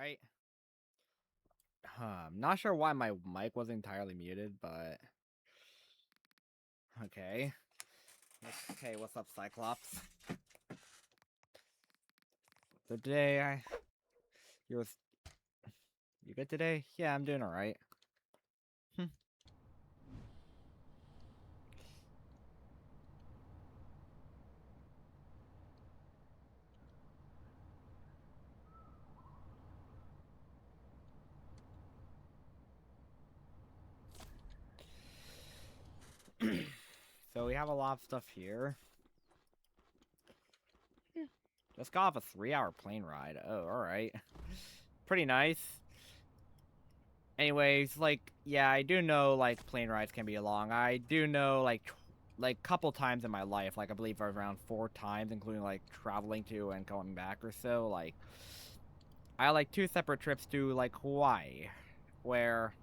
Alright. I'm not sure why my mic wasn't entirely muted, but... Okay. Okay, what's up, Cyclops? So today, You're... You good today? Yeah, I'm doing alright. So we have a lot of stuff here. Just got off a 3-hour plane ride. Oh, alright. Pretty nice. Anyways, like, yeah, I do know, like, plane rides can be long. I do know, like, couple times in my life, like, I believe around 4 times, including, like, traveling to and going back or so, like, I had, like, 2 separate trips to, like, Hawaii, where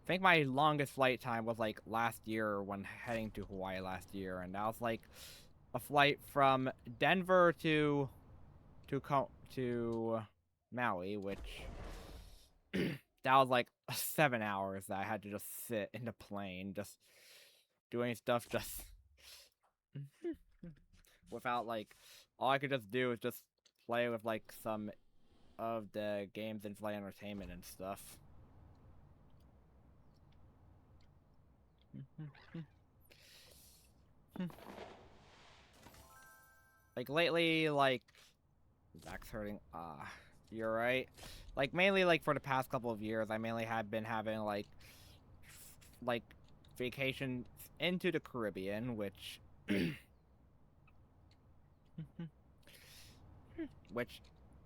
I think my longest flight time was, like, last year when heading to Hawaii last year, and that was, like, a flight from Denver to Maui, which that was like 7 hours that I had to just sit in the plane, just doing stuff, just without like, all I could just do is just play with like some of the games in flight entertainment and stuff. Like lately, like back's hurting. You're right. Like mainly like for the past couple of years, I mainly have been having like vacations into the Caribbean, which which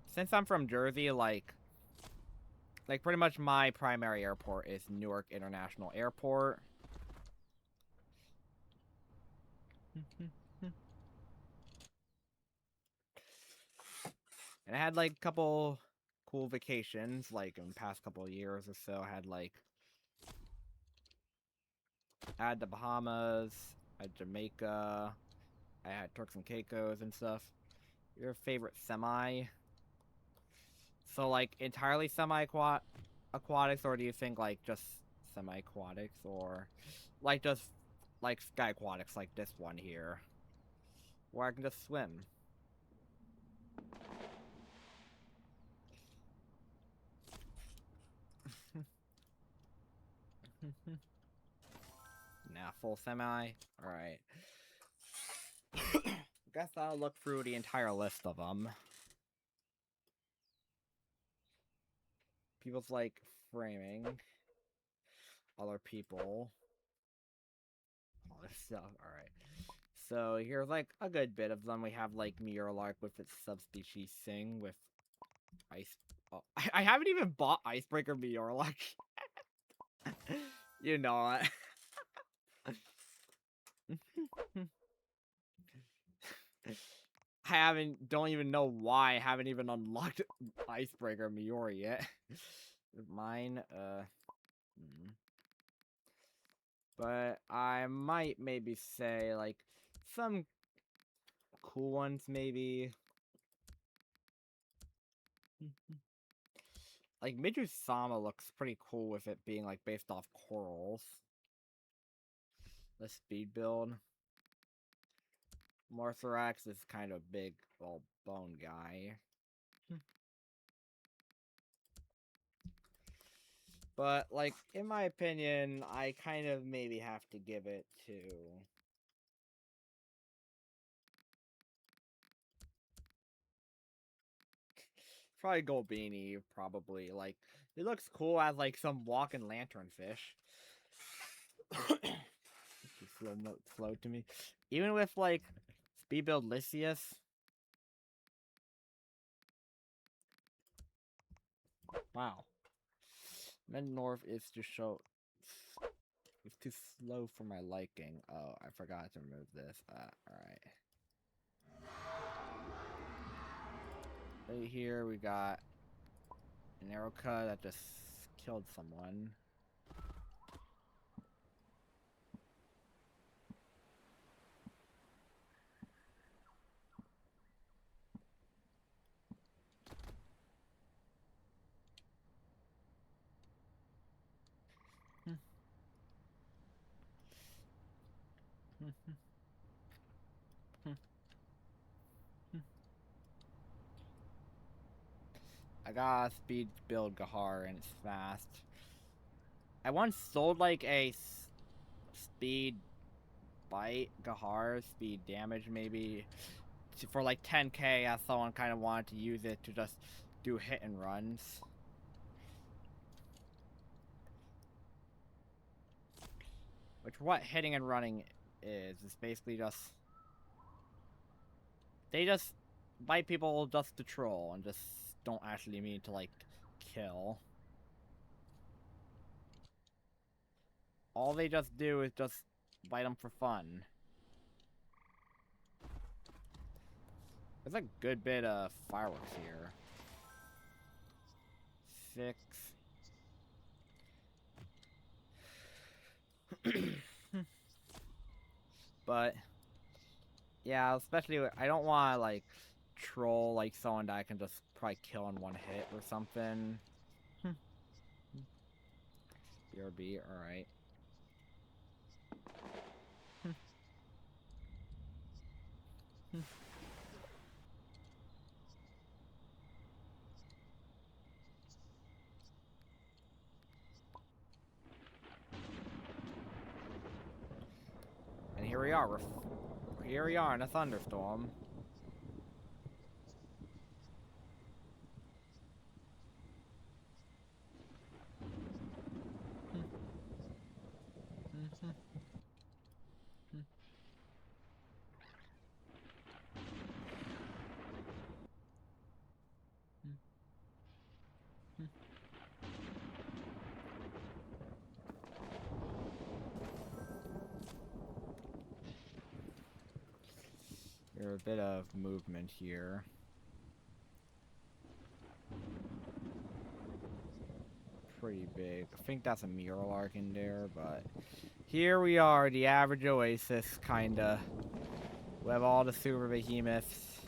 since I'm from Jersey, like pretty much my primary airport is Newark International Airport. And I had like a couple cool vacations, like in the past couple of years or so. I had the Bahamas, I had Jamaica, I had Turks and Caicos and stuff. Your favorite semi? So like entirely aquatics, or do you think like just semi aquatics, or like just like sky aquatics like this one here, where I can just swim? Nah, full semi. All right. Guess I'll look through the entire list of them. People's like framing, other people, all this stuff. All right. So here's like a good bit of them. We have like Meteorlark with its subspecies Sing with ice. Oh, I haven't even bought Icebreaker Meteorlark. You know it. Don't even know why I haven't even unlocked Icebreaker Meteor yet. Mine, but I might maybe say, like, some cool ones, maybe. Like, Midusama looks pretty cool with it being, like, based off corals. The speed build. Morthorax is kind of big, well, bone guy. But, like, in my opinion, I kind of maybe have to give it to... Probably Golbini, probably. Like, it looks cool as, like, some walking lanternfish. Slow to me. Even with, like, speed build Lysias. Wow. North is to show... It's too slow for my liking. Oh, I forgot to remove this. Alright. Right here, we got an arrow cut that just killed someone. I got a speed build Gahar and it's fast. I once sold like a speed bite Gahar, speed damage maybe, for like 10k as someone kind of wanted to use it to just do hit and runs. Which what hitting and running is basically just... They just bite people just to troll and just don't actually mean to like kill. All they just do is just bite them for fun. There's a good bit of fireworks here. 6. But yeah, especially I don't want to like troll like someone that I can just probably kill in one hit or something. BRB, alright. And here we are. Here we are in a thunderstorm. There's a bit of movement here. Pretty big. I think that's a mural arc in there, but here we are, the average oasis, kinda. We have all the super behemoths.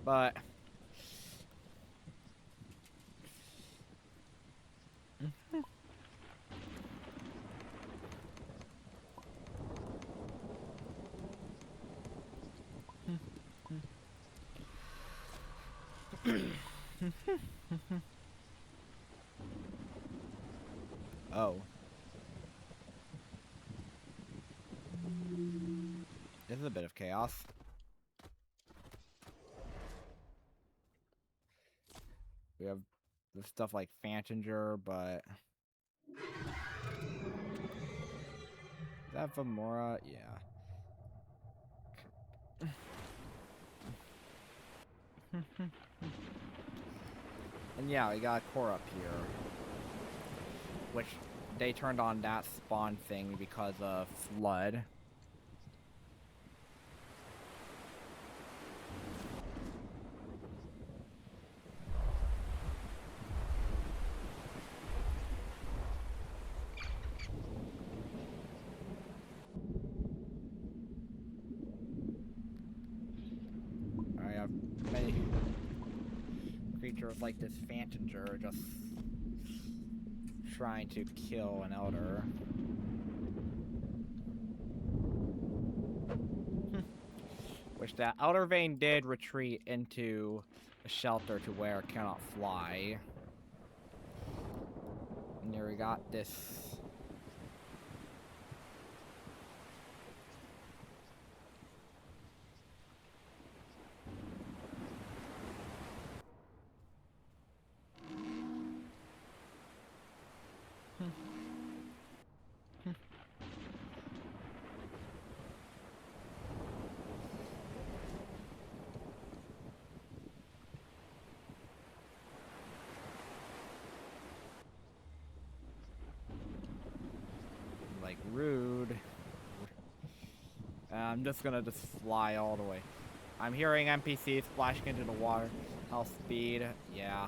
But oh. This is a bit of chaos. We have this stuff like Fantinger, but... Is that Vamora? Yeah. And yeah, we got a core up here. Which they turned on that spawn thing because of Flood. I have many creatures like this Fantinger just trying to kill an elder. Which that Elder Vein did retreat into a shelter to where it cannot fly. And here we got this. Like, rude. I'm just gonna fly all the way. I'm hearing NPCs splashing into the water. How speed? Yeah.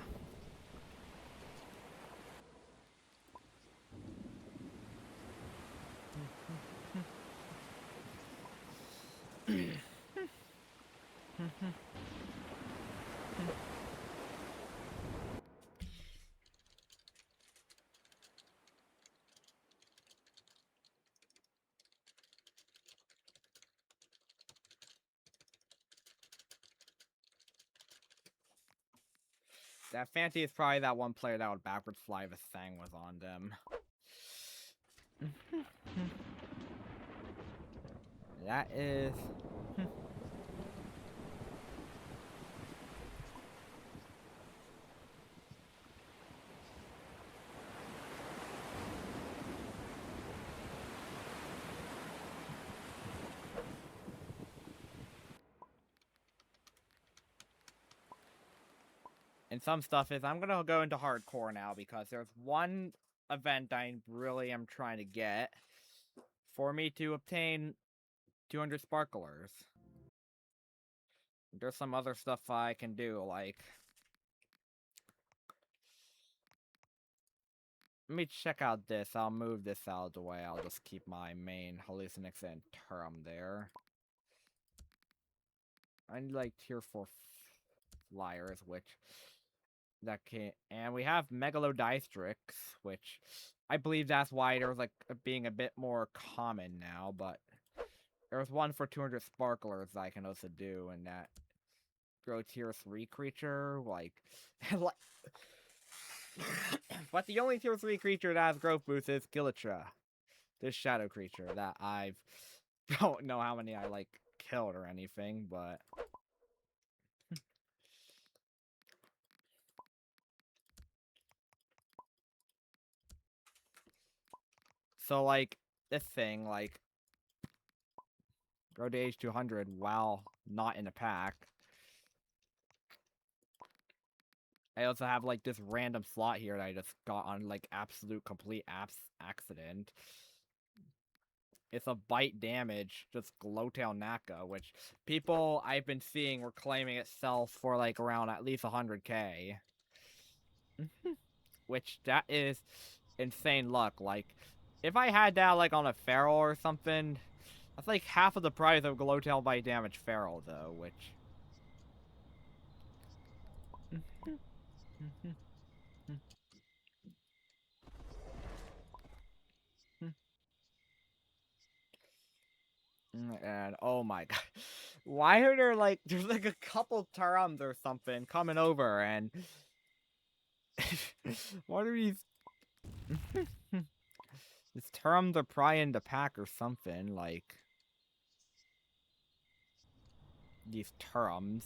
That Fanti is probably that one player that would backwards fly if a Thang was on them. That is... And some stuff is, I'm gonna go into hardcore now because there's one event I really am trying to get for me to obtain 200 sparklers. There's some other stuff I can do, like... Let me check out this. I'll move this out of the way. I'll just keep my main hallucinix and Turum there. I need like tier 4 flyers, which that can, and we have Megalodistrix, which I believe that's why there's like being a bit more common now, but there's one for 200 sparklers that I can also do, and that grow tier 3 creature, like but the only tier 3 creature that has growth boost is Gilatra, this shadow creature that I don't know how many I like killed or anything, but so like this thing, like grow to age 200 while not in a pack. I also have like this random slot here that I just got on like absolute complete accident. It's a bite damage, just Glowtail Naka, which people I've been seeing were claiming it sells for like around at least 100k. Which that is insane luck. Like, if I had that like on a feral or something, that's like half of the price of Glowtail bite damage feral though, which... And oh my god, why are there like, there's like a couple Turums or something coming over, and what are these? These Turums are probably in the pack or something, like these Turums.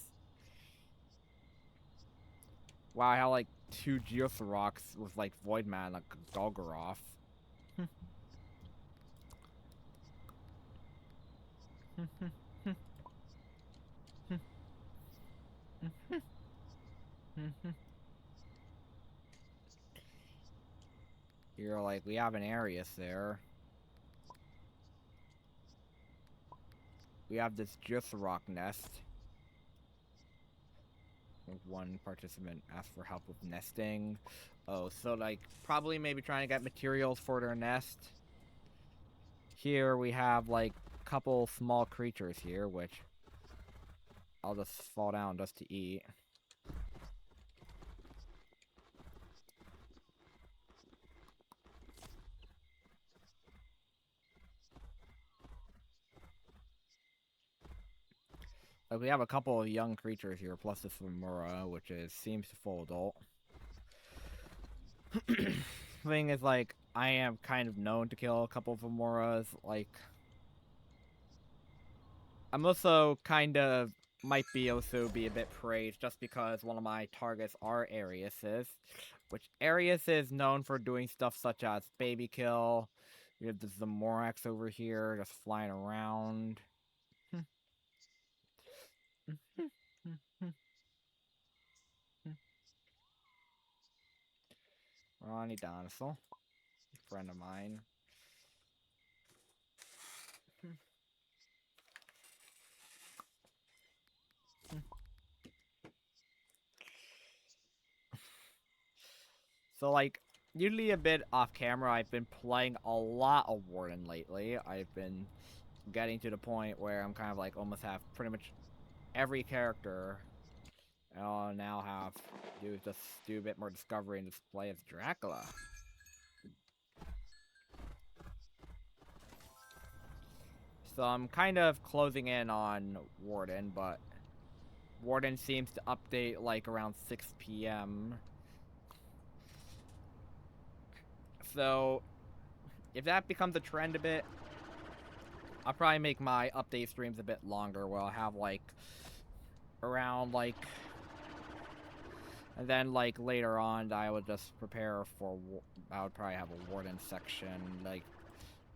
Wow, I have like 2 Geothrox with like Void Man, like Golgoroth. You're like, we have an Arius there. We have this Geothrock nest. One participant asked for help with nesting. Oh, so like, probably maybe trying to get materials for their nest. Here we have like a couple small creatures here, which I'll just fall down just to eat. Like, we have a couple of young creatures here, plus this Femora, which seems full adult. Thing is, like, I am kind of known to kill a couple of Femoras. Like, I'm also kind of might be also be a bit praised just because one of my targets are Ariuses, which Arius is known for doing stuff such as baby kill. We have the Zamorax over here just flying around. Ronnie Donisel, friend of mine. So, like, usually a bit off camera, I've been playing a lot of Warden lately. I've been getting to the point where I'm kind of like almost have pretty much every character. And I'll now have to just do a bit more discovery and just play as Dracula. So I'm kind of closing in on Warden, but Warden seems to update like around 6 p.m. So, if that becomes a trend a bit, I'll probably make my update streams a bit longer, where I'll have like around like, and then like later on I would just prepare for, I would probably have a Warden section like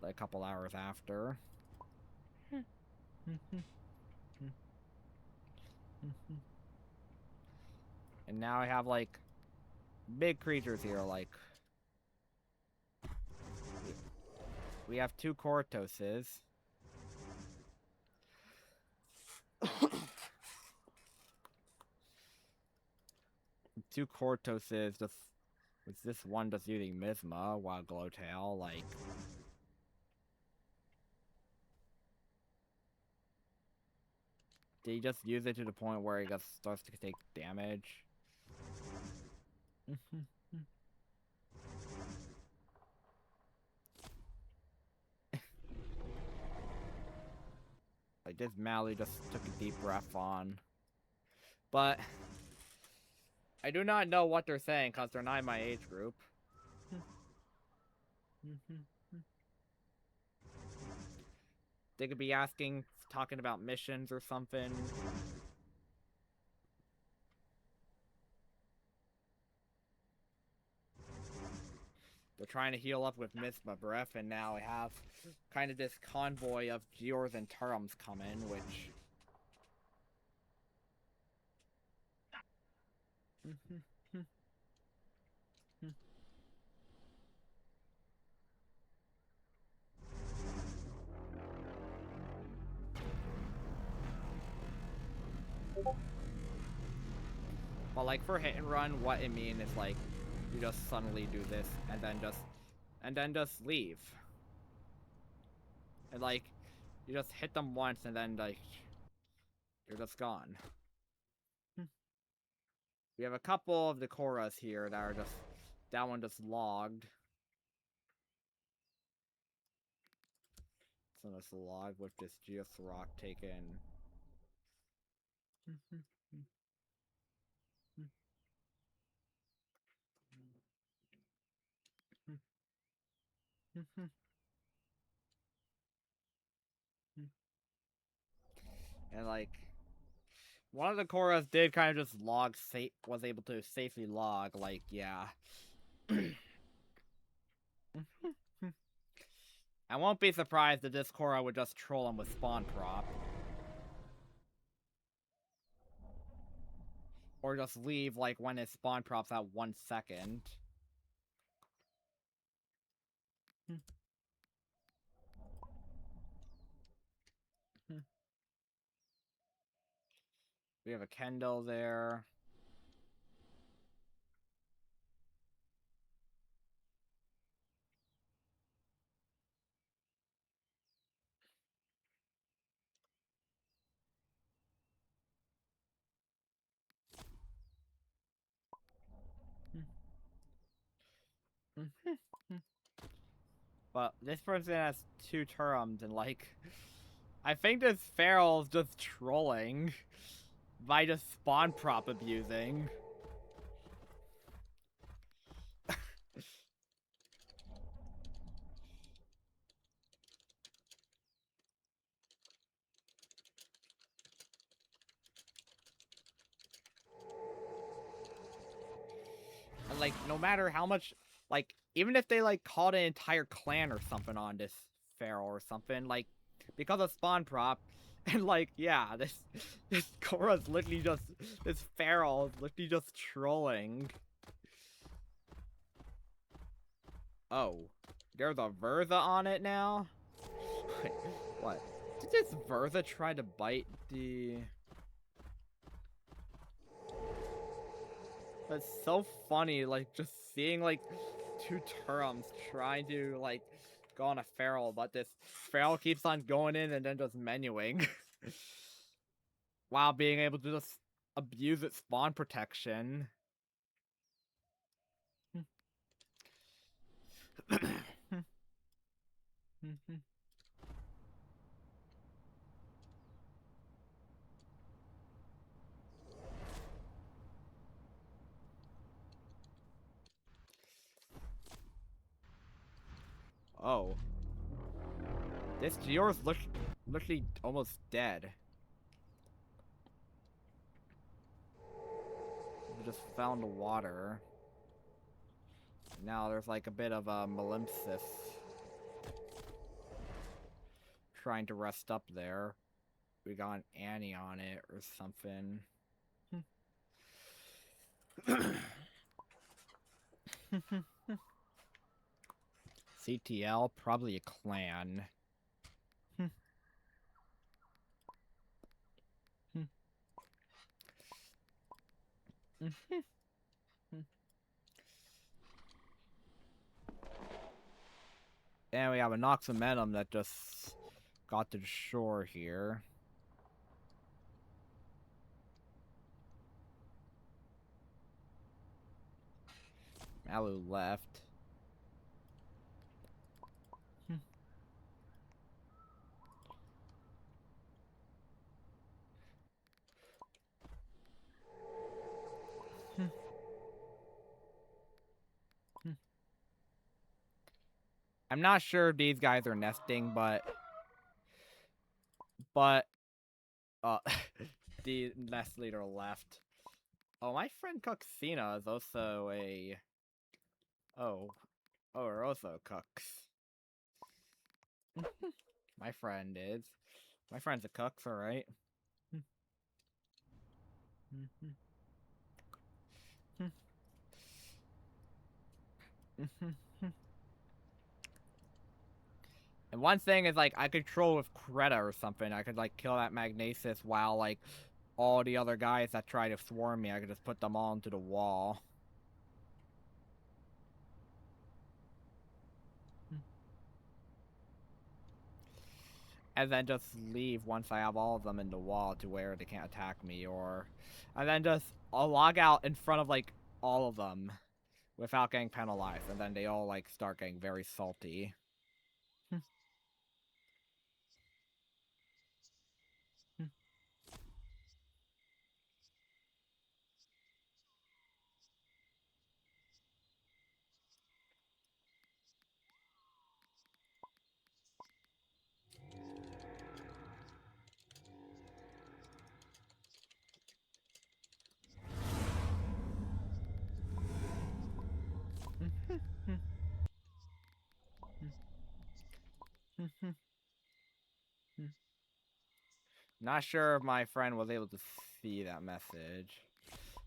a couple hours after. And now I have like big creatures here, like we have 2 Cortoses. Two Cortoses, just with this one just using Misma, while Glowtail, like, did he just use it to the point where he just starts to take damage? Like, this Mally just took a deep breath on. But I do not know what they're saying, because they're not in my age group. They could be talking about missions or something. They're trying to heal up with Misma Breath, and now we have kind of this convoy of Geors and Turums coming, which... But like for hit and run, what it means is like you just suddenly do this and then just leave. And like you just hit them once and then like you're just gone. We have a couple of the Koras here that are just, that one just logged. So let's log with this Geothrok taken. And like one of the Koras did kind of just log was able to safely log, like, yeah. I won't be surprised if this Korra would just troll him with spawn prop. Or just leave, like, when his spawn prop's at 1 second. We have a Kendall there. But this person has 2 Turums, and like, I think this Feral's just trolling by just spawn prop abusing. And like, no matter how much, like, even if they like called an entire clan or something on this Feral or something, like, because of spawn prop, and like, yeah, this Korra's literally just, this Feral is literally just trolling. Oh, there's a Verza on it now? Wait, what? Did this Verza try to bite the... That's so funny, like, just seeing, like, 2 Turums trying to, like, go on a Feral, but this Feral keeps on going in and then just menuing. While being able to just abuse its spawn protection. Oh. This Geor's literally almost dead. We just found the water. Now there's like a bit of a malimpsis trying to rest up there. We got an Annie on it or something. CTL, probably a clan. And we have a Noxamentum that just got to the shore here. Malu left. I'm not sure if these guys are nesting, but the nest leader left. Oh, my friend Cuxina is also a... Oh, are also cooks. My friend is. My friend's a cook, alright. And one thing is, like, I could troll with Creta or something. I could, like, kill that Magnasis while, like, all the other guys that try to swarm me, I could just put them all into the wall. And then just leave once I have all of them in the wall to where they can't attack me, or... And then just, I'll log out in front of, like, all of them without getting penalized, and then they all, like, start getting very salty. Not sure if my friend was able to see that message.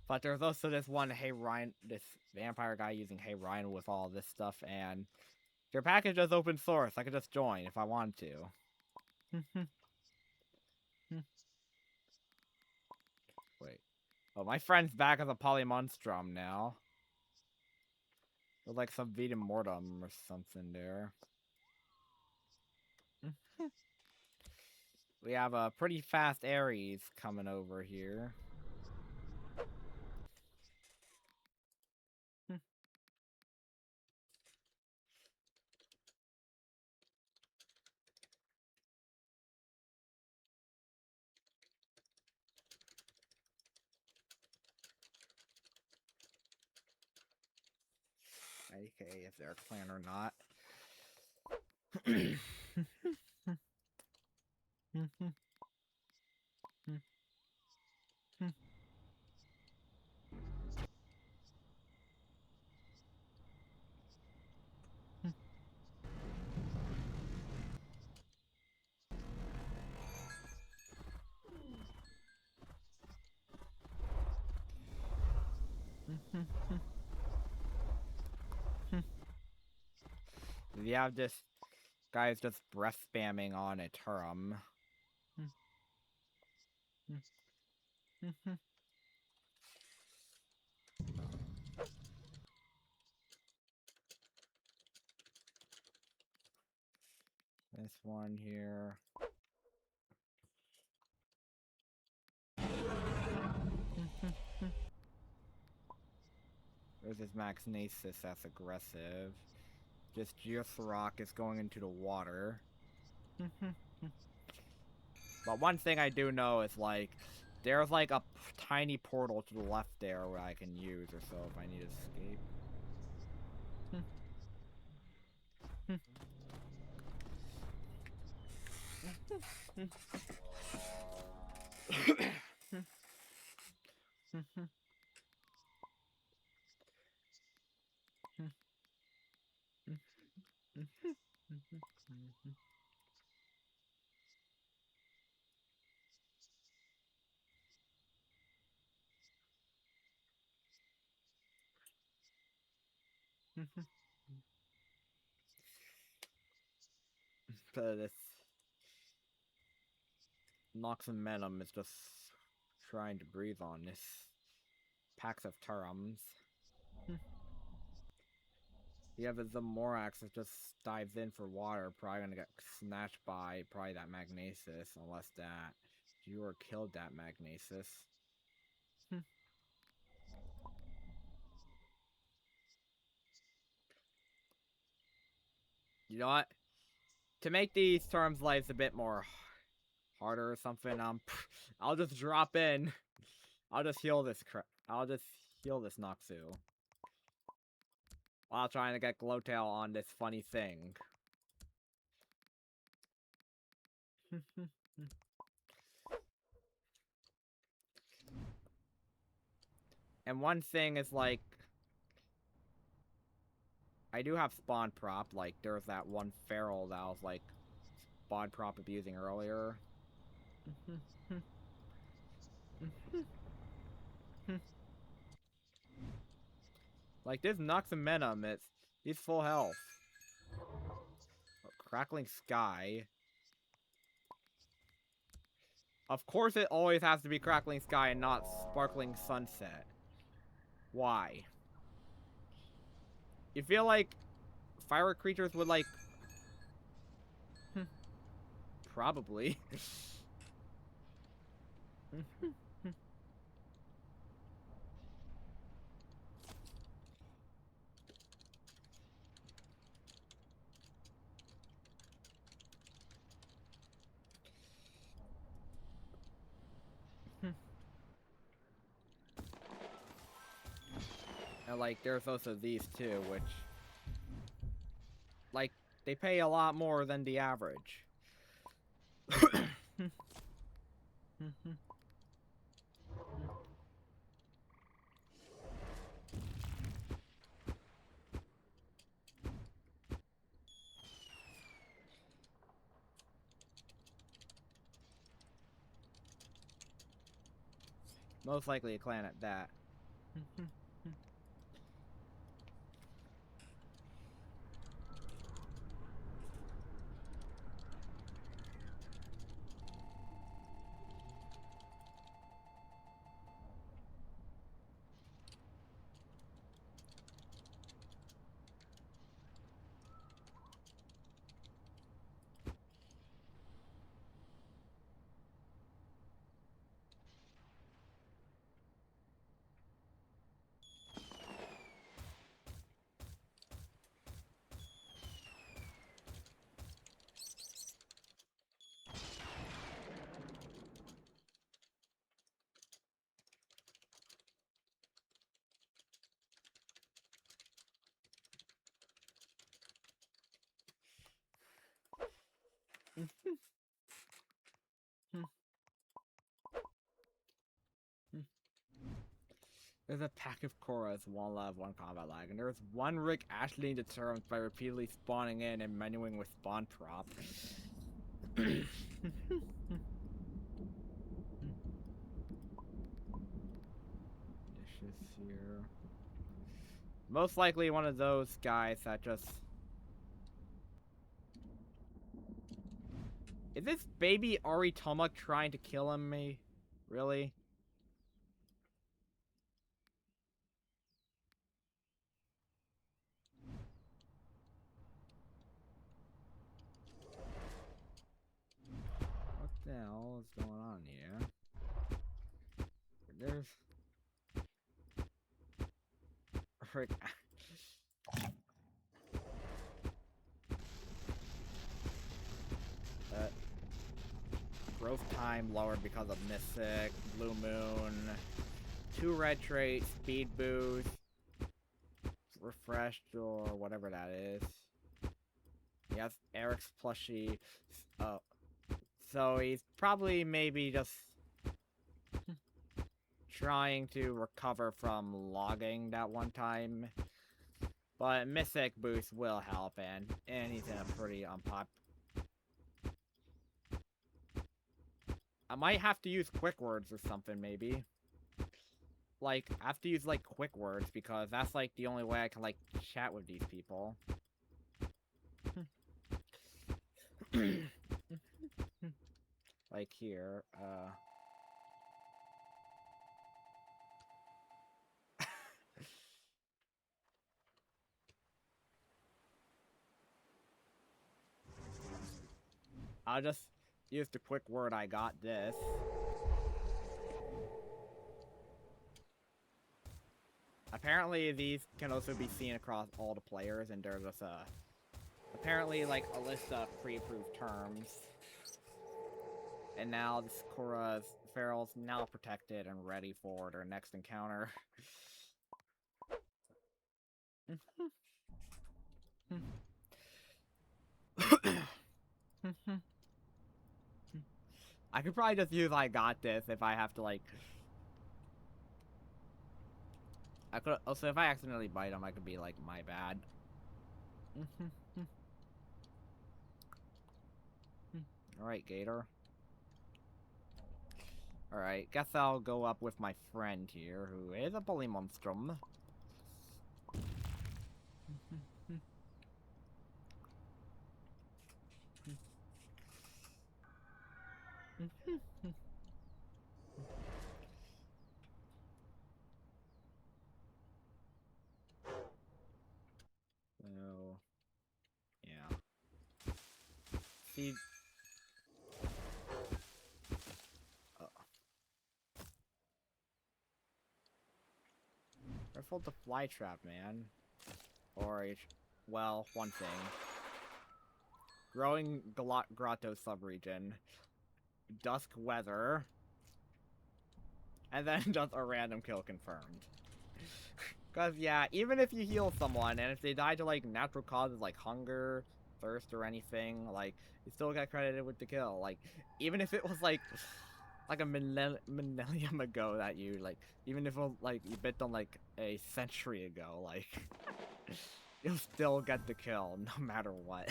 But there's also this one Hey Ryan, this vampire guy using Hey Ryan with all this stuff, and their package is open source. I could just join if I wanted to. Wait. Oh, my friend's back as a Polymonstrum now. There's like some Vita Mortem or something there. We have a pretty fast Ares coming over here. Okay, if they're a clan or not. We have this guy's just breath spamming on a Turum. This one here. There's this Max Nasus that's aggressive. This Geothrok is going into the water. But one thing I do know is, like, there's like a tiny portal to the left there where I can use or so if I need to escape. But this Noxum Venom is just trying to breathe on this packs of Turums. Yeah, but the Morax that just dives in for water, probably gonna get snatched by probably that Magnesis, unless that viewer killed that Magnesis. You know what? To make these terms lives a bit more harder or something, I'll just drop in. I'll just heal this Noxu. While trying to get Glowtail on this funny thing. And one thing is like, I do have spawn prop, like there's that one feral that I was like spawn prop abusing earlier. Like this Noxamentum, he's full health. Crackling Sky. Of course it always has to be Crackling Sky and not Sparkling Sunset. Why? You feel like fire creatures would like... Probably. And like there's also these two, which... Like, they pay a lot more than the average. Most likely a clan at that. There's a pack of Koras, one love, one combat lag, and there's one Rick Ashley determined by repeatedly spawning in and menuing with spawn prop. Dishes here. Most likely one of those guys that just... Is this baby Ari Tomak trying to kill me? Really? What the hell is going on here? There's... Rick... Growth time lowered because of Mystic, Blue Moon, 2 red traits, speed boost, refreshed or whatever that is. Yes, Eric's plushie, So he's probably maybe just trying to recover from logging that one time. But Mythic Boost will help, and he's in a pretty I might have to use quick words or something, maybe. Like, I have to use, like, quick words, because that's, like, the only way I can, like, chat with these people. Like, here, I'll just use the quick word I got this. Apparently, these can also be seen across all the players, and there's just apparently, like, a list of pre-approved terms. And now this Korra's Feral's now protected and ready for their next encounter. I could probably just use I got this if I have to, like... I could also, if I accidentally bite him, I could be like, my bad. Alright, Gator. Alright, guess I'll go up with my friend here, who is a bully monstrum. So, yeah. See... Careful the fly trap, man. Or, well, one thing. Growing Grotto subregion. Dusk weather. And then just a random kill confirmed. Cause yeah, even if you heal someone, and if they die to like natural causes like hunger, thirst, or anything, like, you still get credited with the kill. Like, even if it was like a millennium ago that you, like, even if it was like you bit them like a century ago, like, you'll still get the kill no matter what.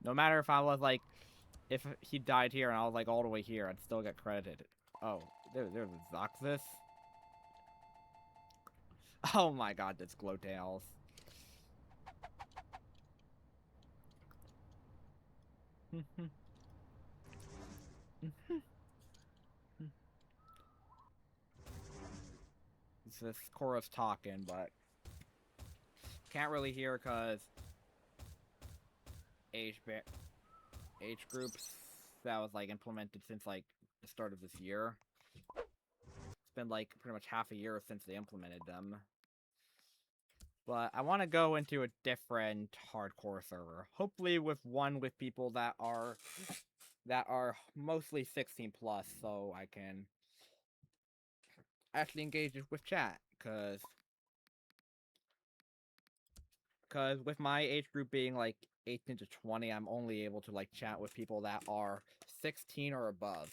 No matter if I was like, if he died here and I was like all the way here, I'd still get credited. Oh, there's a Zoxus. Oh my god, that's Glowtails. This Korra's talking, but can't really hear because age groups that was like implemented since like the start of this year. It's been like pretty much half a year since they implemented them. But I want to go into a different hardcore server, hopefully with one with people that are mostly 16 plus, so I can actually engage with chat, because with my age group being like 18 to 20, I'm only able to like chat with people that are 16 or above.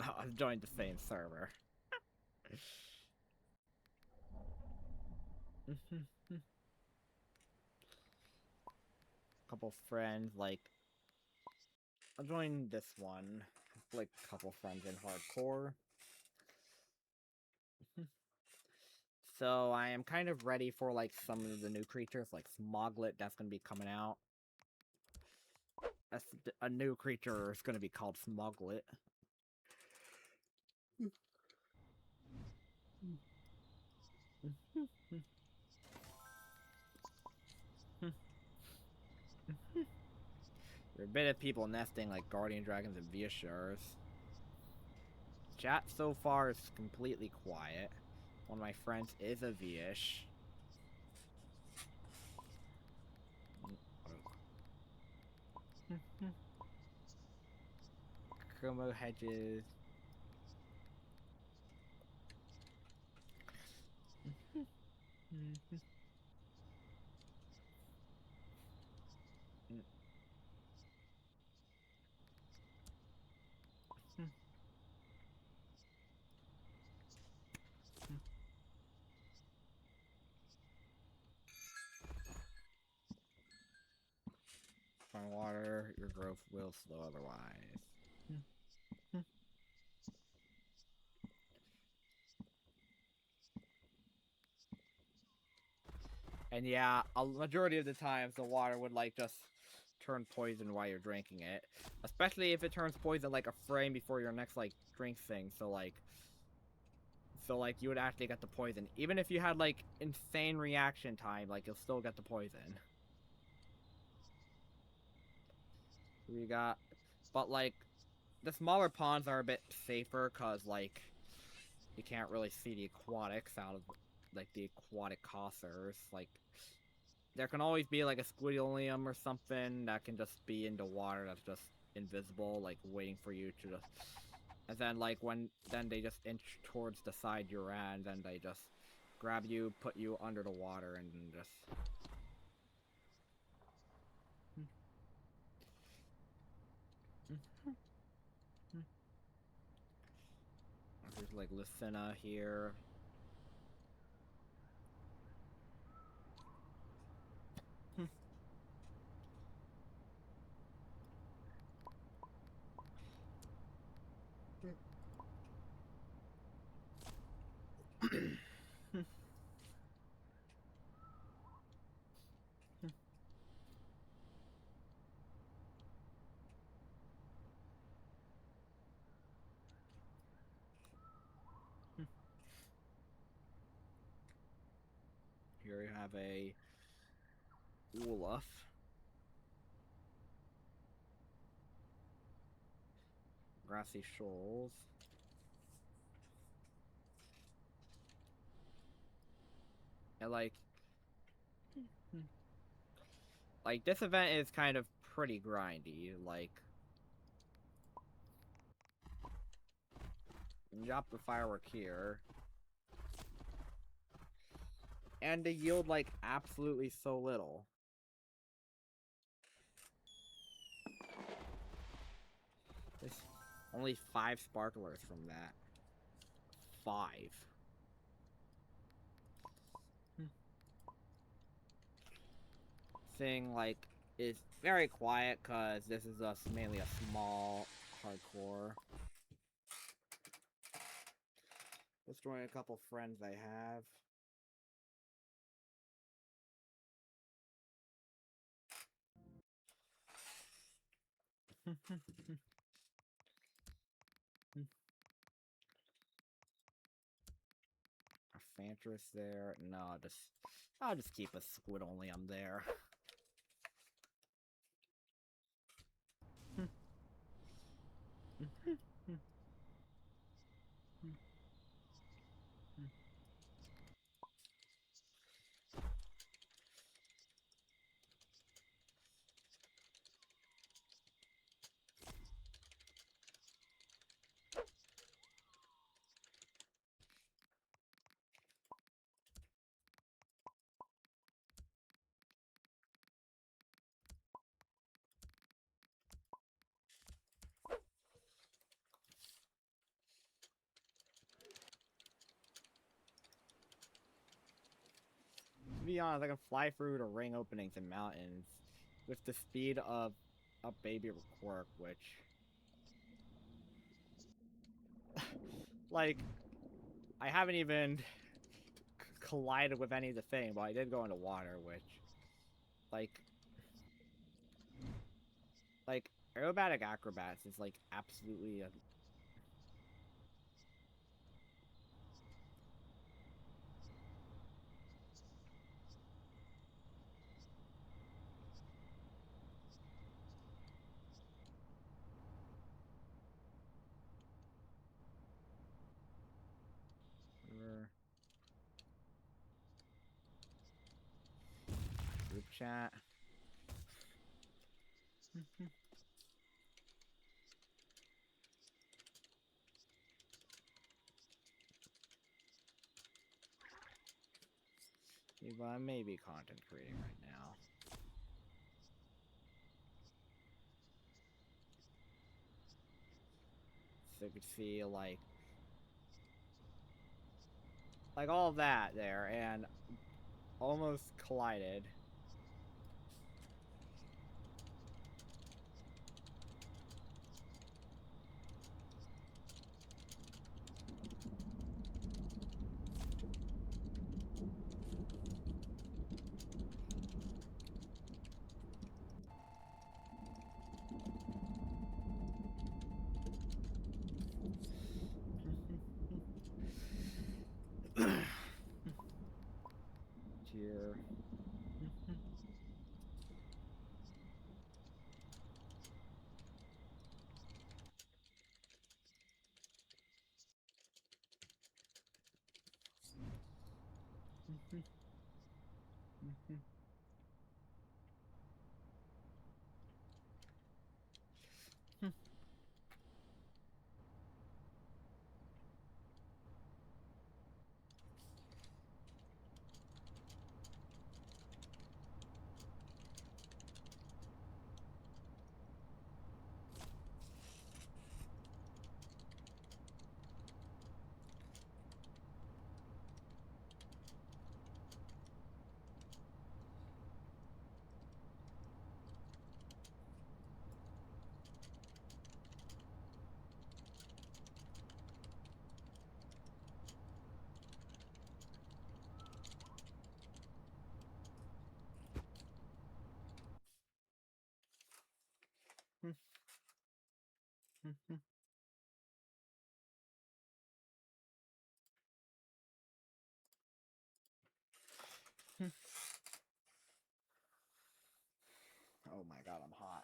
Oh, I've joined the same server. Couple friends, like, I'll join this one. Like, a couple friends in hardcore. So I am kind of ready for like some of the new creatures, like Smoglet, that's gonna be coming out. A new creature is gonna be called Smoglet. There are a bit of people nesting like Guardian Dragons and Viashars. Chat so far is completely quiet. One of my friends is a Viash. Chromo hedges. Find water, your growth will slow otherwise. And yeah, a majority of the times the water would like just turn poison while you're drinking it. Especially if it turns poison like a frame before your next like drink thing. So like you would actually get the poison. Even if you had like insane reaction time, like you'll still get the poison. We got but like the smaller ponds are a bit safer cause like you can't really see the aquatics out of like the aquatic cossers. Like there can always be like a squidolium or something that can just be in the water that's just invisible, like waiting for you to just. And then like then they just inch towards the side you're at, and then they just grab you, put you under the water, and just. There's like Lucina here. Here we have a Wolf. Grassy shoals. And like this event is kind of pretty grindy. Like drop the firework here. And they yield like absolutely so little. There's only 5 sparklers from that. 5. Thing like is very quiet because this is mainly a small hardcore. Let's join a couple friends I have. A Fantress there. No, I'll just keep a Squidolium there. To be honest, I can fly through the ring openings and mountains with the speed of a baby quirk, which like I haven't even collided with any of the thing, but I did go into water, which like aerobatic acrobats is like absolutely a group chat. See, but I may be content creating right now. So you could see, like all of that there, and almost collided. Here. Oh my god, I'm hot.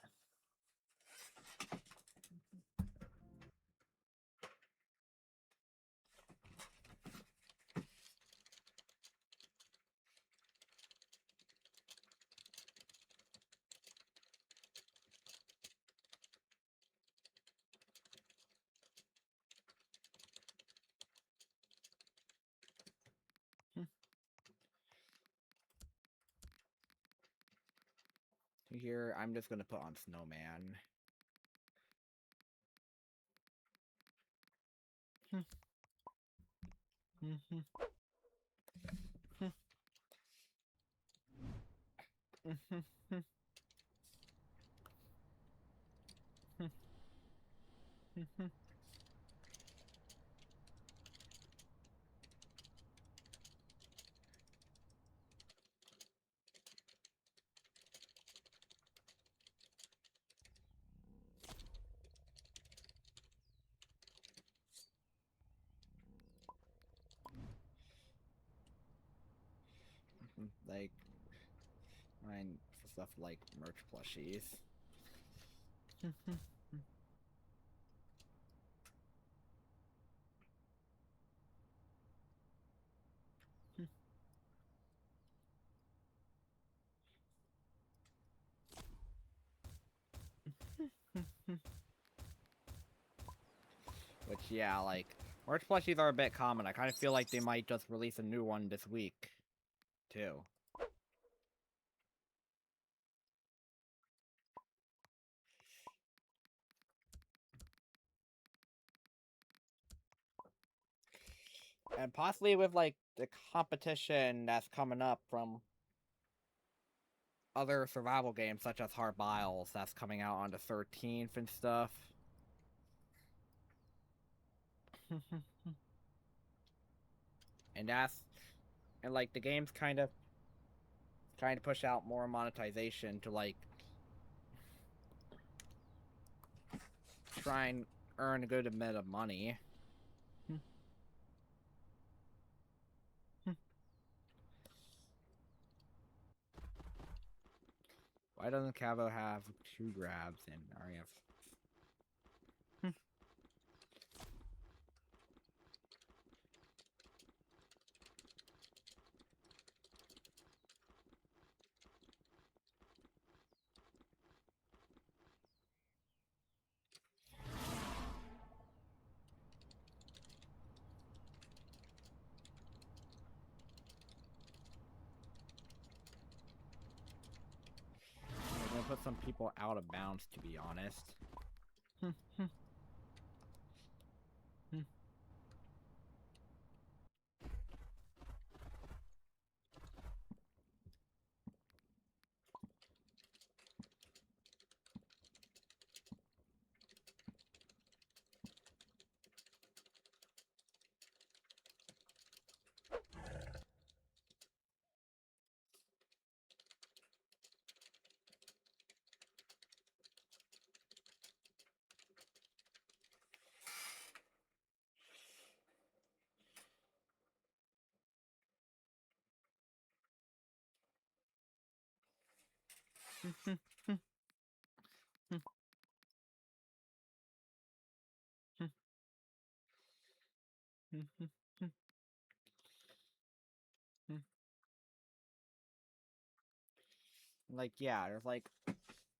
Here, I'm just gonna put on Snowman. Like, mine for stuff like merch plushies. Which, yeah, like, merch plushies are a bit common. I kind of feel like they might just release a new one this week, too. And possibly with, like, the competition that's coming up from other survival games, such as Hard Biles, that's coming out on the 13th and stuff. And like, the game's kind of trying to push out more monetization to, like, try and earn a good amount of money. Why doesn't Cavo have 2 grabs in RF? some people out of bounds, to be honest. Like, yeah, there's like,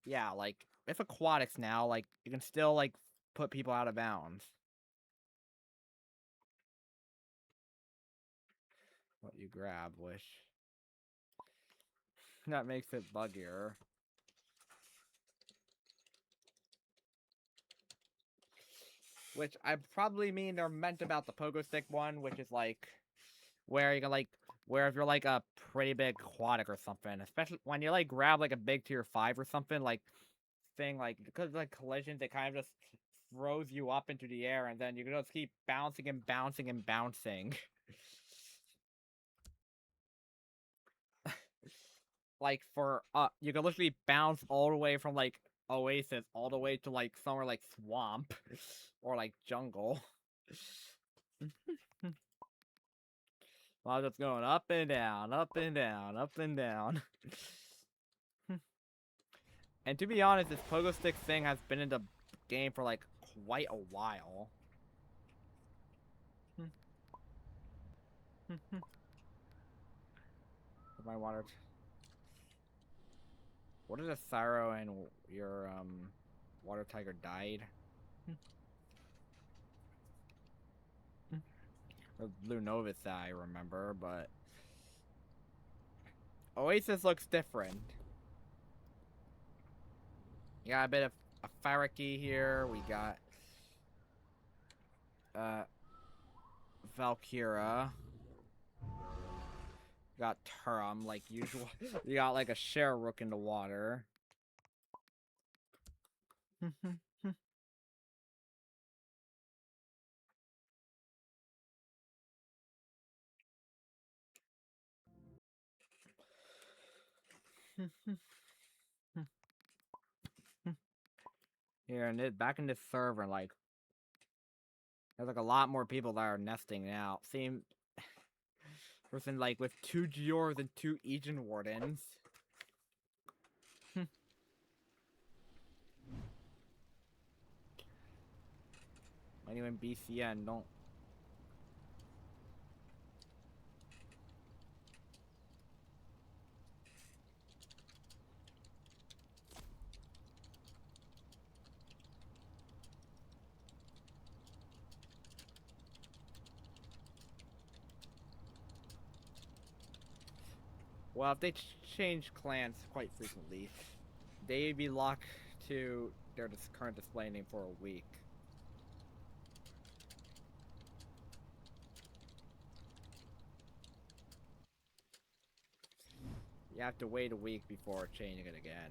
yeah, like, it's aquatics now, like, you can still, like, put people out of bounds. What you grab, wish. That makes it buggier. Which I probably mean they're meant about the pogo stick one, which is like where you can like where if you're like a pretty big aquatic or something, especially when you like grab like a big tier 5 or something, like thing like because of, like collisions, it kind of just throws you up into the air and then you can just keep bouncing and bouncing and bouncing. Like for you can literally bounce all the way from like Oasis all the way to like somewhere like swamp or like jungle. While just going up and down, up and down, up and down. And to be honest, this pogo stick thing has been in the game for like quite a while. My water. What if a Thyro and your water tiger died? The Blue Novus, I remember, but Oasis looks different. You got a bit of a Faraki here. We got Valkyra. Got Turum, like usual. You got like a Sherrook in the water. Here and back in this server, like there's like a lot more people that are nesting now. Same person like with 2 Giors and 2 Aegon Wardens. Anyone BCN don't. Well, if they change clans quite frequently, they'd be locked to their current display name for a week. You have to wait a week before changing it again.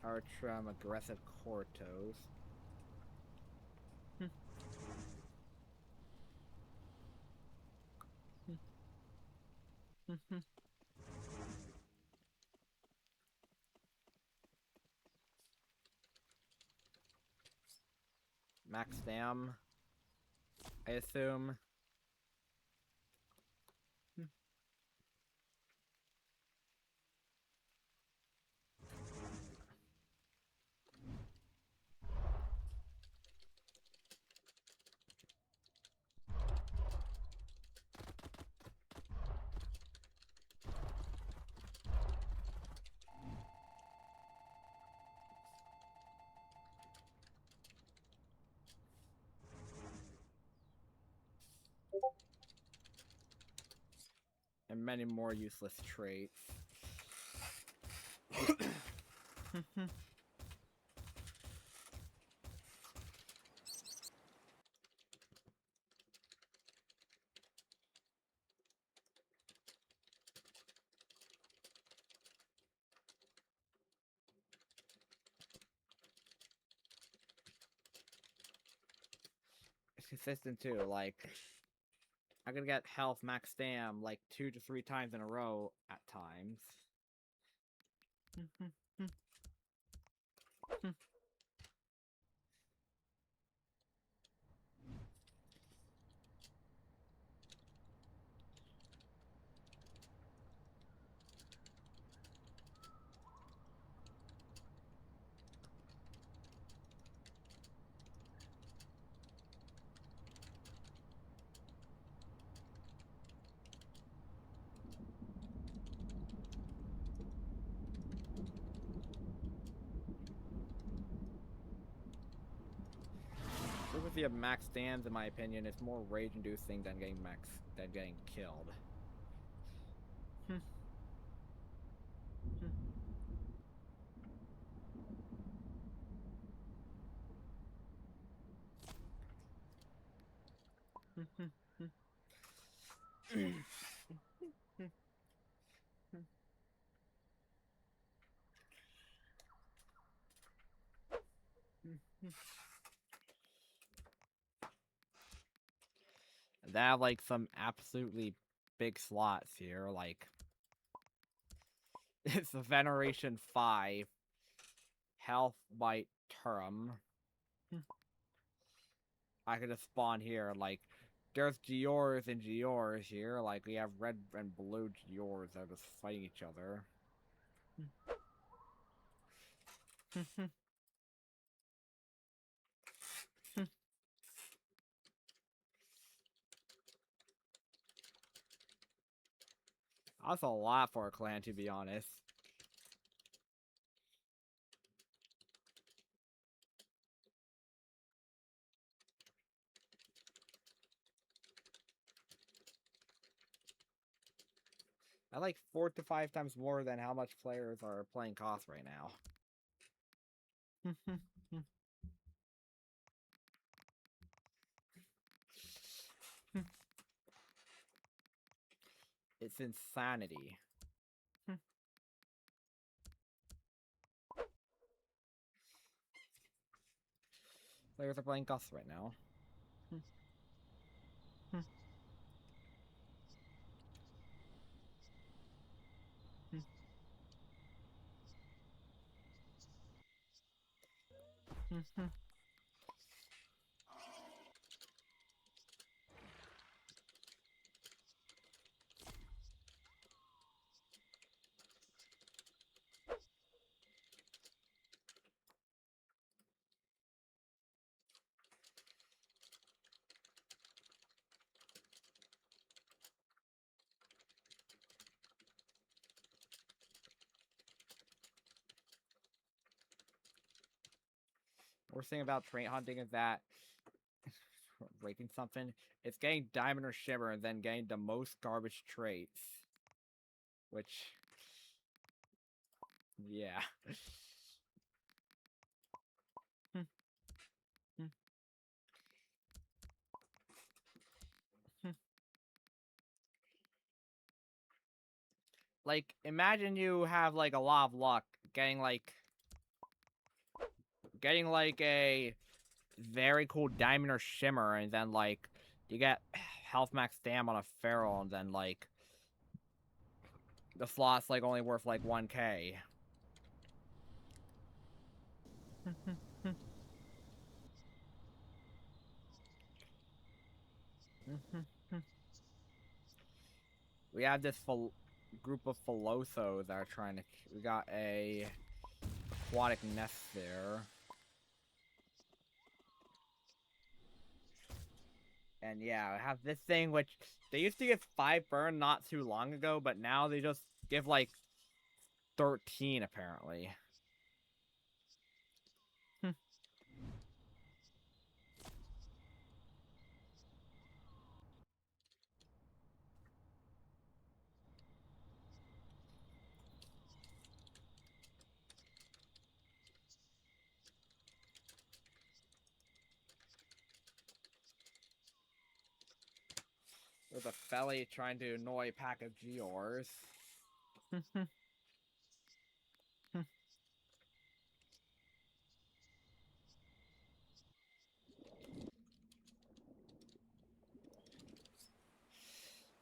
Artrum aggressive Cortos. Max Dam, I assume. and many more useless traits. It's consistent too, like I could get health max stam like 2 to 3 times in a row at times. Frequency of max stands, in my opinion, is more rage-inducing than getting killed. They have like some absolutely big slots here, like it's a Veneration 5 Health Bite Turum. I could just spawn here, like there's Giors and Giors here, like we have red and blue Giors that are just fighting each other. That's a lot for a clan, to be honest. I like 4 to 5 times more than how much players are playing Koth right now. It's insanity. Players are playing Koth right now. Worst thing about trait hunting is that breaking something, it's getting diamond or shimmer and then getting the most garbage traits. Which, yeah. Like, imagine you have like a lot of luck getting like a very cool diamond or shimmer, and then like you get health max stam on a feral, and then like the slot's like only worth like 1k. We have this group of Philosophes that are trying to. We got a aquatic nest there. And yeah, I have this thing which they used to give 5 burn not too long ago, but now they just give like 13 apparently. There's a Felly trying to annoy a pack of Geors.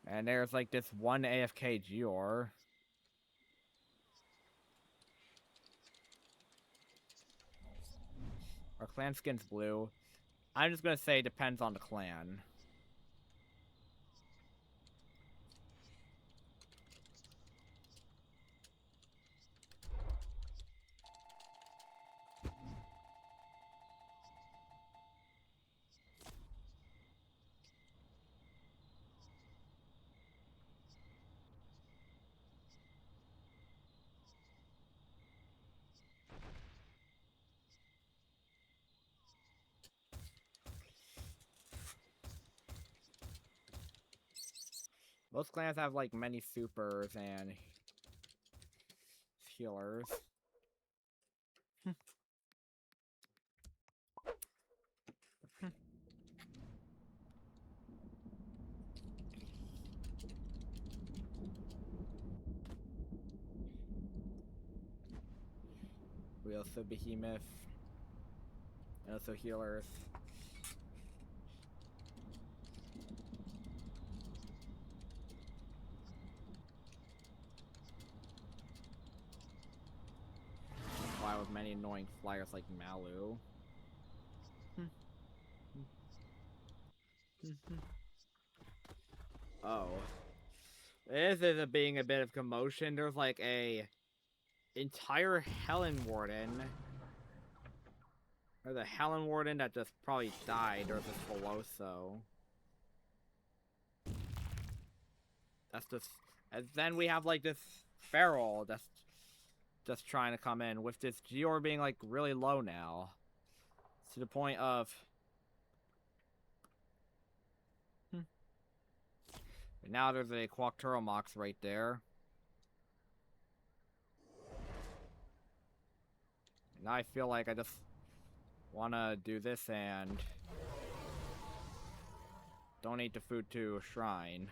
And there's like this one AFK Geor. Our clan skin's blue. I'm just gonna say it depends on the clan. Most clans have like many supers and healers. We also behemoth. And also healers. Fly with many annoying flyers like Malu. Oh. This is being a bit of commotion. There's like a entire Helen Warden. There's a Helen Warden that just probably died. There's a Colosso. That's just... And then we have like this Feral that's just trying to come in with this Geor being like really low now. To the point of... And now there's a Quackturomox right there. Now I feel like I just want to do this and donate the food to a shrine.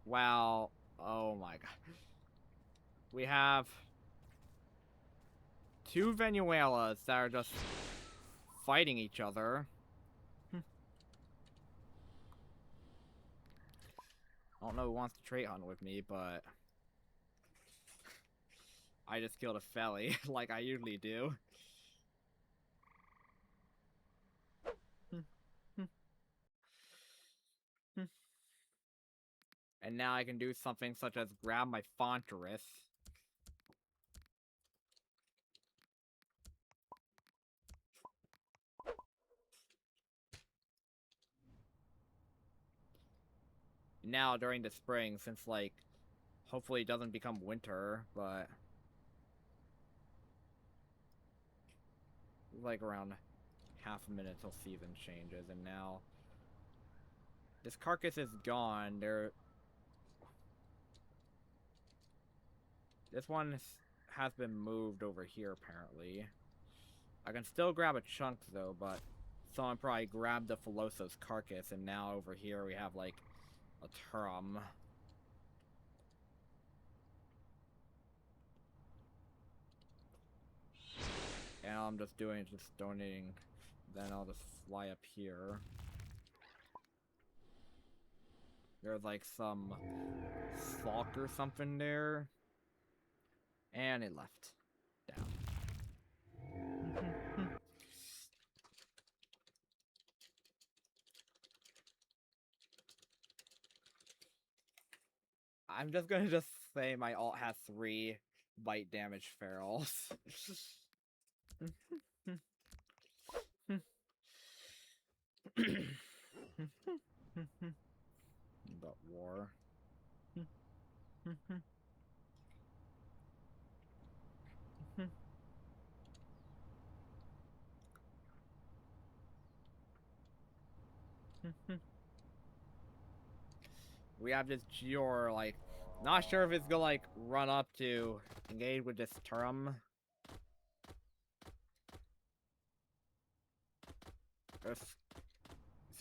Wow. Oh my god. We have two Venuelas that are just fighting each other. I don't know who wants to trade hunt with me, but I just killed a Felly like I usually do. And now I can do something such as grab my Fonterus. Now during the spring, since like hopefully it doesn't become winter, but like around half a minute till season changes, and now this carcass is gone. This one has been moved over here apparently. I can still grab a chunk though, but someone probably grabbed the Philosopher's carcass, and now over here we have like a Turum. And all I'm just doing is just donating. Then I'll just fly up here. There's like some Salk or something there. And it left. Down. I'm just gonna just say my ult has 3 bite damage ferals. But war. We have this Geor, like, not sure if it's gonna, like, run up to engage with this Turum. This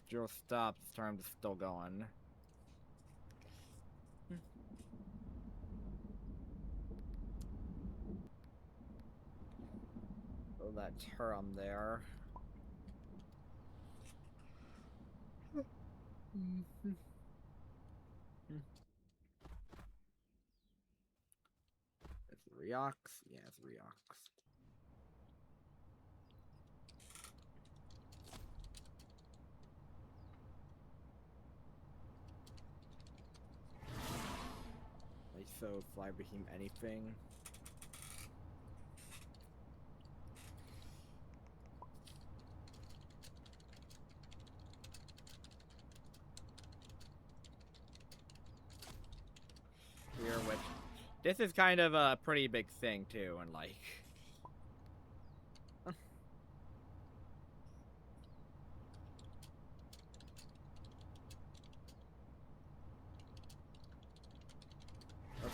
Zero stops. This turn is still going. Oh, that term there. It's Riox? Yeah, it's Riox. Like, so, Fly Behemoth anything. Here, which... This is kind of a pretty big thing, too, and like... Look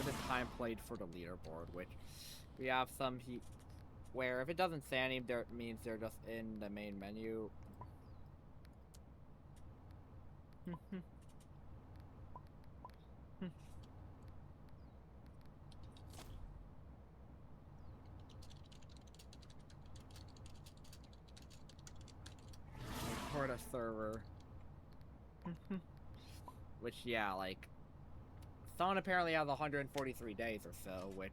at the time played for the leaderboard, which... We have some heat... Where if it doesn't say any, it means they're just in the main menu. Report a server. Which, yeah, like... Someone apparently has 143 days or so, which...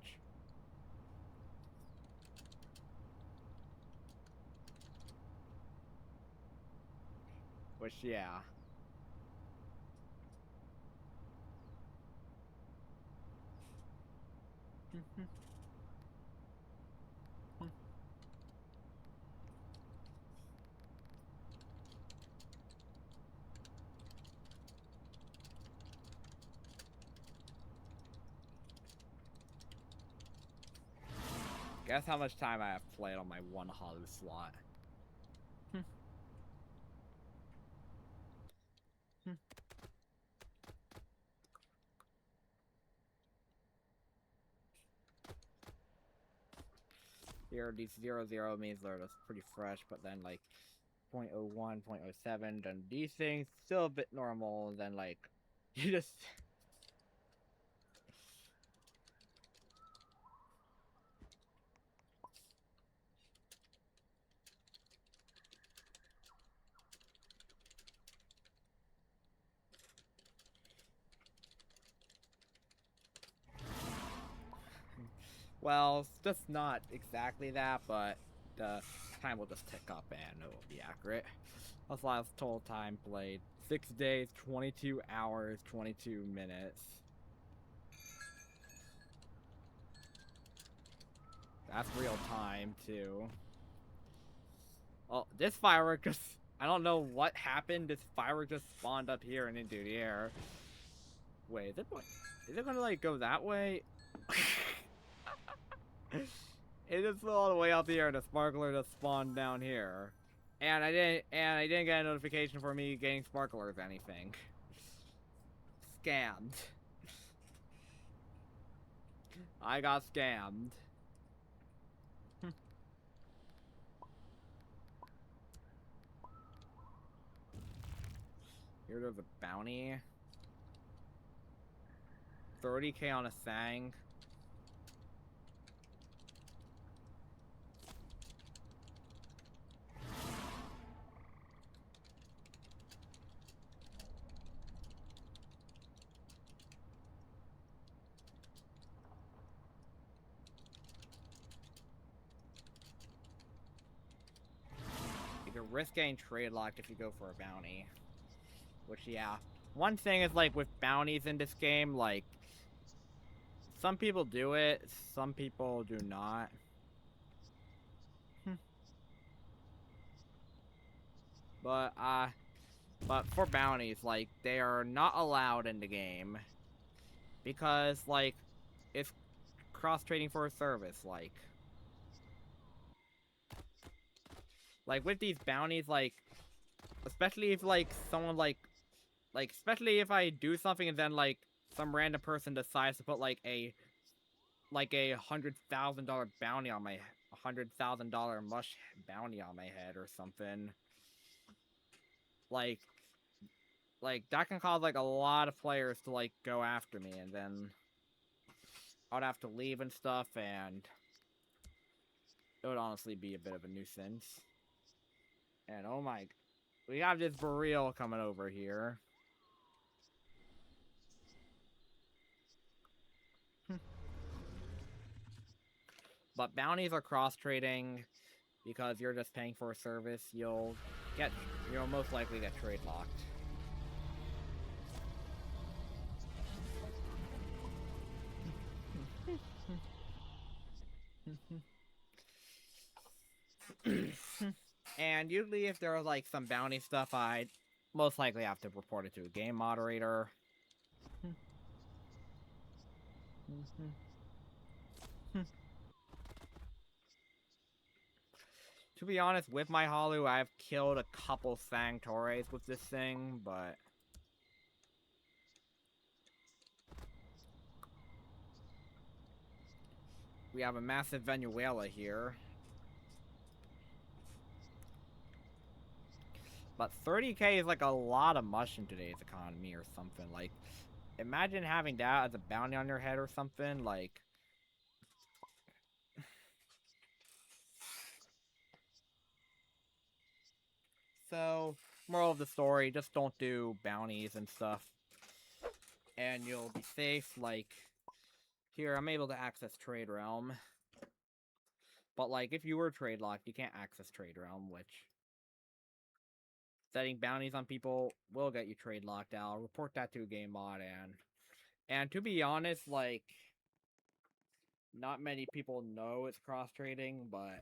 Which, yeah. Guess how much time I have played on my one Halu slot. Here, these 0, 0 means they're just pretty fresh, but then, like, 0.01, 0.07, then these things still a bit normal, and then, like, you just... Well, it's just not exactly that, but the time will just tick up and it will be accurate. That's last total time played. 6 days, 22 hours, 22 minutes. That's real time, too. Oh, this firework just... I don't know what happened. This firework just spawned up here and into the air. Wait, is it gonna, like, go that way? It just flew all the way out the air and the sparkler just spawned down here. And I didn't get a notification for me getting sparklers or anything. Scammed. I got scammed. Here there's a bounty. 30k on a Sang. You can risk getting trade locked if you go for a bounty. Which, yeah. One thing is, like, with bounties in this game, like, some people do it, some people do not. But for bounties, like, they are not allowed in the game. Because, like, it's cross-trading for a service, like. Like, with these bounties, like, especially if, like, someone, like, especially if I do something and then, like, some random person decides to put, like, a $100,000 bounty on my, $100,000 mush bounty on my head or something. Like, like, that can cause, like, a lot of players to, like, go after me, and then I'd have to leave and stuff, and it would honestly be a bit of a nuisance. And, oh my, we have this Boreal coming over here. But bounties are cross-trading, because you're just paying for a service, you'll most likely get trade locked. And usually if there was like some bounty stuff, I'd most likely have to report it to a game moderator. To be honest, with my Halu, I've killed a couple Sanctores with this thing, but we have a massive Venuela here. But 30k is like a lot of mush in today's economy or something. Like, imagine having that as a bounty on your head or something, like... So, moral of the story, just don't do bounties and stuff. And you'll be safe, like... Here, I'm able to access Trade Realm. But, like, if you were trade locked, you can't access Trade Realm, which... Setting bounties on people will get you trade locked out. I'll report that to a game mod, and to be honest, like... Not many people know it's cross-trading, but...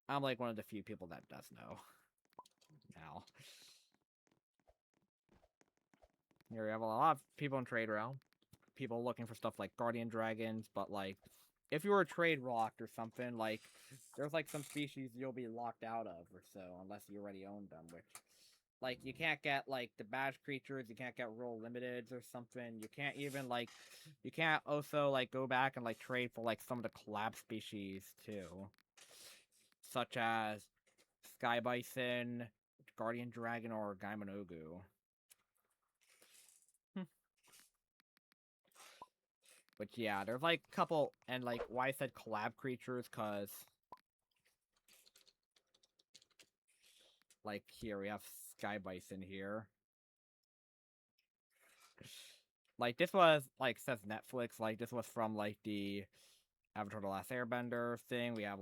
I'm, like, one of the few people that does know. Now. Here we have a lot of people in Trade Realm. People looking for stuff like Guardian Dragons, but, like... If you were trade locked or something, like... There's, like, some species you'll be locked out of, or so, unless you already own them, which... Like, you can't get, like, the badge creatures, you can't get roll limiteds or something, you can't even, like... You can't also, like, go back and, like, trade for, like, some of the collab species, too. Such as... Sky Bison, Guardian Dragon, or Gaimanogu. But yeah, there's like a couple, and like why I said collab creatures, cause like here we have Sky Bison here. Like this was like says Netflix, like this was from like the Avatar: The Last Airbender thing. We have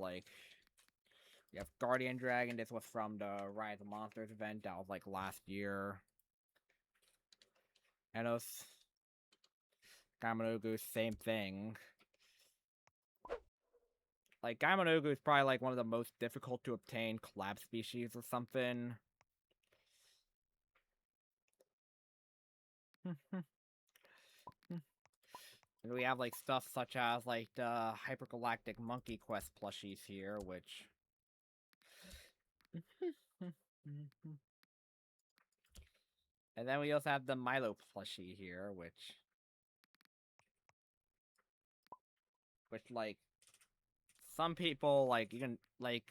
Guardian Dragon. This was from the Rise of Monsters event that was like last year. And it was Gaimanogu, same thing. Like, Gaimanogu is probably, like, one of the most difficult to obtain collab species or something. And we have, like, stuff such as, like, the Hypergalactic Monkey Quest plushies here, which... And then we also have the Milo plushie here, which, like, some people, like, you can, like,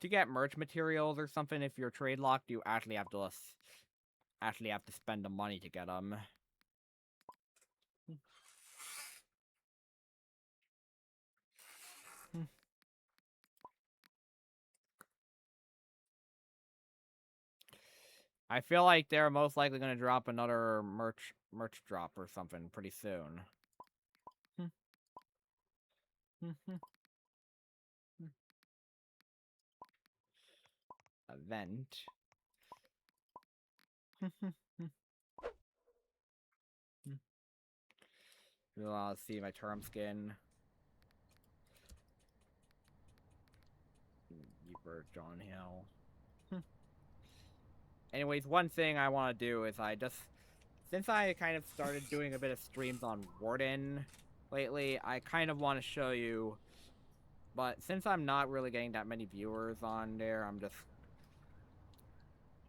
to get merch materials or something, if you're trade locked, you actually have to spend the money to get them. I feel like they're most likely going to drop another merch drop or something pretty soon. Event. Let's see my term skin. Yeeper John Hill. Anyways, one thing I want to do is since I kind of started doing a bit of streams on Warden lately, I kind of want to show you, but since I'm not really getting that many viewers on there, I'm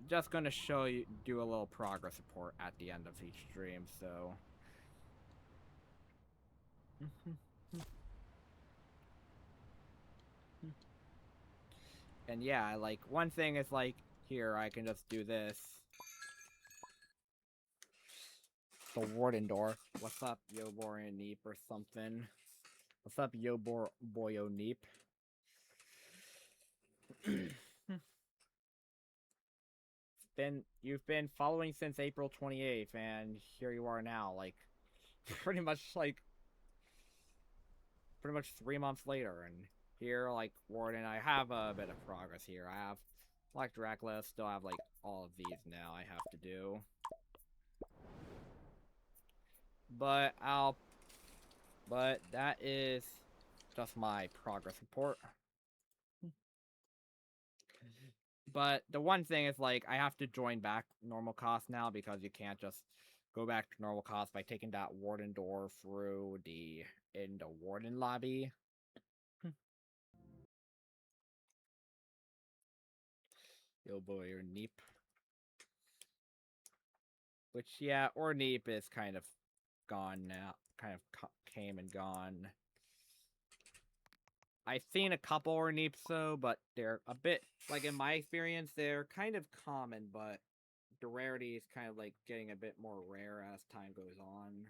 just gonna show you, do a little progress report at the end of each stream, so... And yeah, like, one thing is, like, here, I can just do this. the warden door. What's up, Yobor and Neep or something? What's up, Yobor Boyo Neep? You've been following since April 28th, and here you are now, like pretty much 3 months later, and here, like, Warden, I have a bit of progress here. I have, like, Dracula, still have, like, all of these now I have to do. But that is just my progress report. But the one thing is, like, I have to join back normal cost now because you can't just go back to normal cost by taking that warden door through in the warden lobby. Yo boy, or Neep. Which, yeah, or Neep is kind of gone now. Kind of came and gone. I've seen a couple Orneeps though, but they're a bit, like, in my experience, they're kind of common, but the rarity is kind of like getting a bit more rare as time goes on.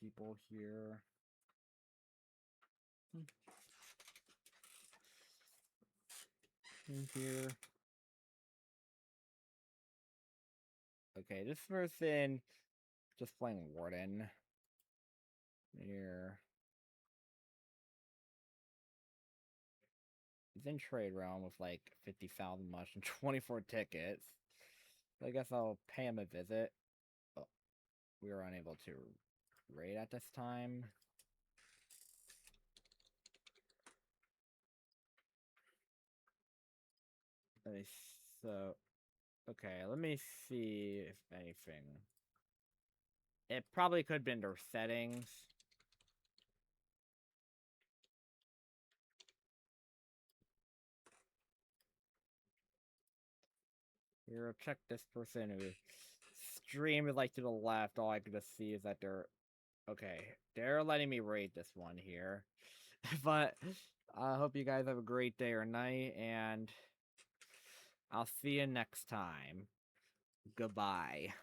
People here. In here. Okay, this person just playing Warden. Here. He's in trade realm with like 50,000 mush and 24 tickets. So I guess I'll pay him a visit. Oh, we were unable to raid at this time. Okay, let me see if anything. It probably could have been their settings. Here, check this person who stream is like to the left. All I could just see is that they're okay. They're letting me rate this one here. But I hope you guys have a great day or night, and I'll see you next time. Goodbye.